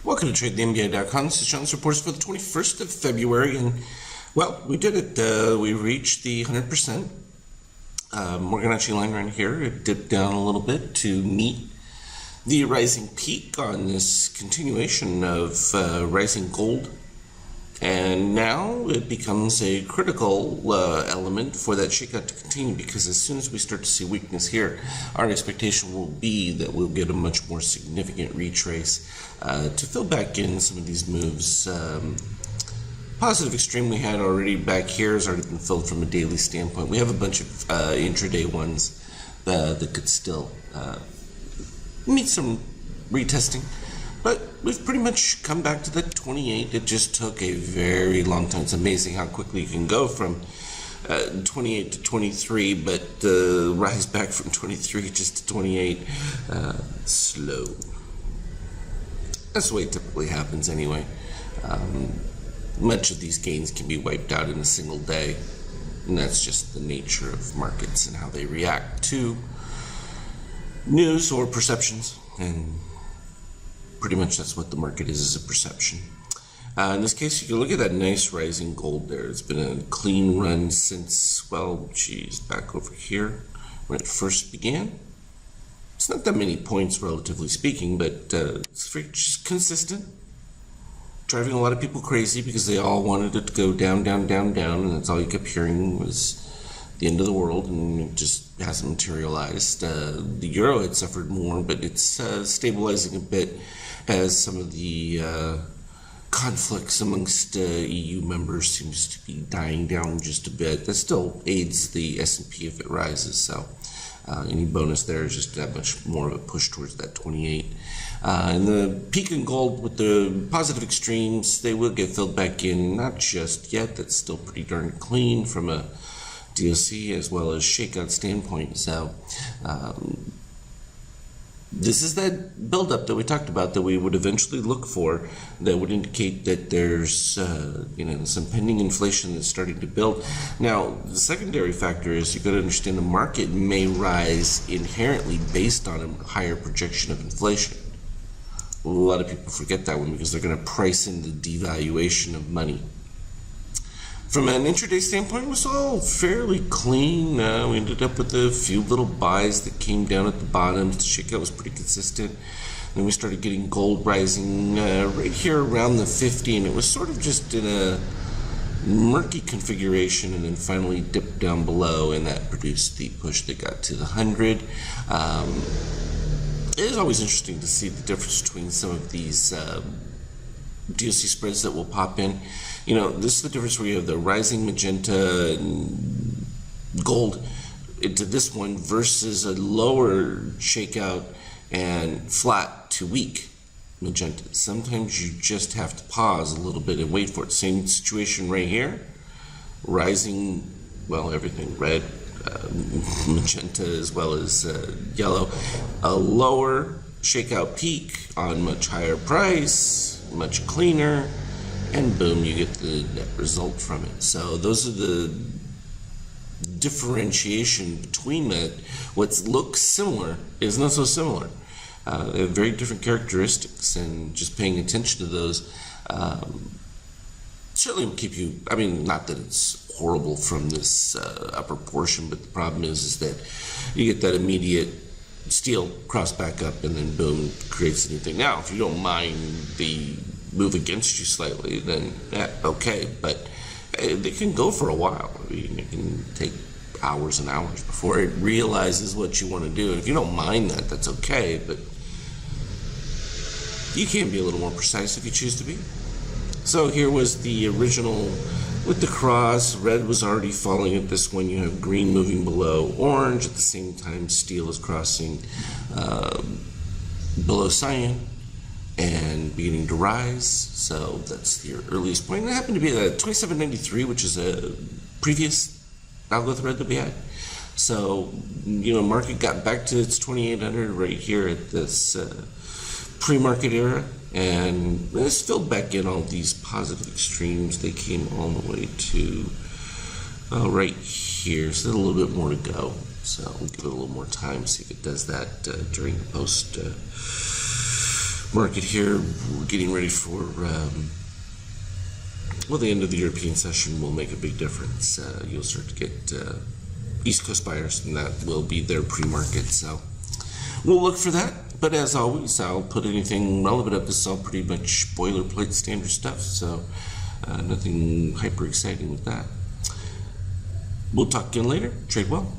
Welcome to TradeTheNBA.com. This is Sean's reports for the 21st of February, and well, we did it. We reached the 100%. Morgan Achi line right here. It dipped down a little bit to meet the rising peak on this continuation of rising gold, and now it becomes a critical element for that shakeout to continue, because as soon as we start to see weakness here, our expectation will be that we'll get a much more significant retrace to fill back in some of these moves. Positive extreme we had already back here has already been filled from a daily standpoint. We have a bunch of intraday ones that could still need some retesting. But we've pretty much come back to the 28. It just took a very long time. It's amazing how quickly you can go from 28 to 23, but rise back from 23 just to 28 slow. That's the way it typically happens anyway. Much of these gains can be wiped out in a single day, and that's just the nature of markets and how they react to news or perceptions, and pretty much that's what the market is a perception. In this case, you can look at that nice rising gold there. It's been a clean run since, well, geez, back over here when it first began. It's not that many points, relatively speaking, but it's just consistent. Driving a lot of people crazy because they all wanted it to go down, down, down, down, and that's all you kept hearing was the end of the world, and it just hasn't materialized. The euro had suffered more, but it's stabilizing a bit as some of the conflicts amongst EU members seems to be dying down just a bit. That still aids the S&P if it rises, so any bonus there is just that much more of a push towards that 28. And the peak in gold with the positive extremes, they will get filled back in, not just yet. That's still pretty darn clean from a DOC as well as shakeout standpoint. So this is that buildup that we talked about that we would eventually look for, that would indicate that there's some pending inflation that's starting to build. Now, the secondary factor is you've got to understand the market may rise inherently based on a higher projection of inflation. A lot of people forget that one because they're going to price in the devaluation of money. From an intraday standpoint, it was all fairly clean. We ended up with a few little buys that came down at the bottom. The shakeout was pretty consistent. Then we started getting gold rising right here around the 50, and it was sort of just in a murky configuration, and then finally dipped down below, and that produced the push that got to the 100. It is always interesting to see the difference between some of these DOC spreads that will pop in. You know, this is the difference where you have the rising magenta and gold into this one versus a lower shakeout and flat to weak magenta. Sometimes you just have to pause a little bit and wait for it. Same situation right here. Rising, well, everything red, magenta as well as yellow. A lower shakeout peak on much higher price, much cleaner, and boom, you get the net result from it. So those are the differentiation between that. What looks similar is not so similar. They have very different characteristics, and just paying attention to those certainly will keep you, I mean, not that it's horrible from this upper portion, but the problem is that you get that immediate steel cross back up, and then boom, creates anything. Now, if you don't mind the move against you slightly, then okay, but they can go for a while. I mean, it can take hours and hours before it realizes what you want to do. And if you don't mind that, that's okay, but you can be a little more precise if you choose to be. So here was the original with the cross. Red was already falling at this one. You have green moving below orange. At the same time, steel is crossing below cyan and beginning to rise. So that's the earliest point. And it happened to be the 2793, which is a previous algo thread that we had. So, you know, market got back to its 2800 right here at this pre-market era, and it's filled back in all these positive extremes. They came all the way to right here, so there's a little bit more to go. So we'll give it a little more time, see if it does that during the post market here. We're getting ready for, the end of the European session will make a big difference. You'll start to get East Coast buyers, and that will be their pre-market. So we'll look for that. But as always, I'll put anything relevant up. This is all pretty much boilerplate standard stuff, so nothing hyper exciting with that. We'll talk again later. Trade well.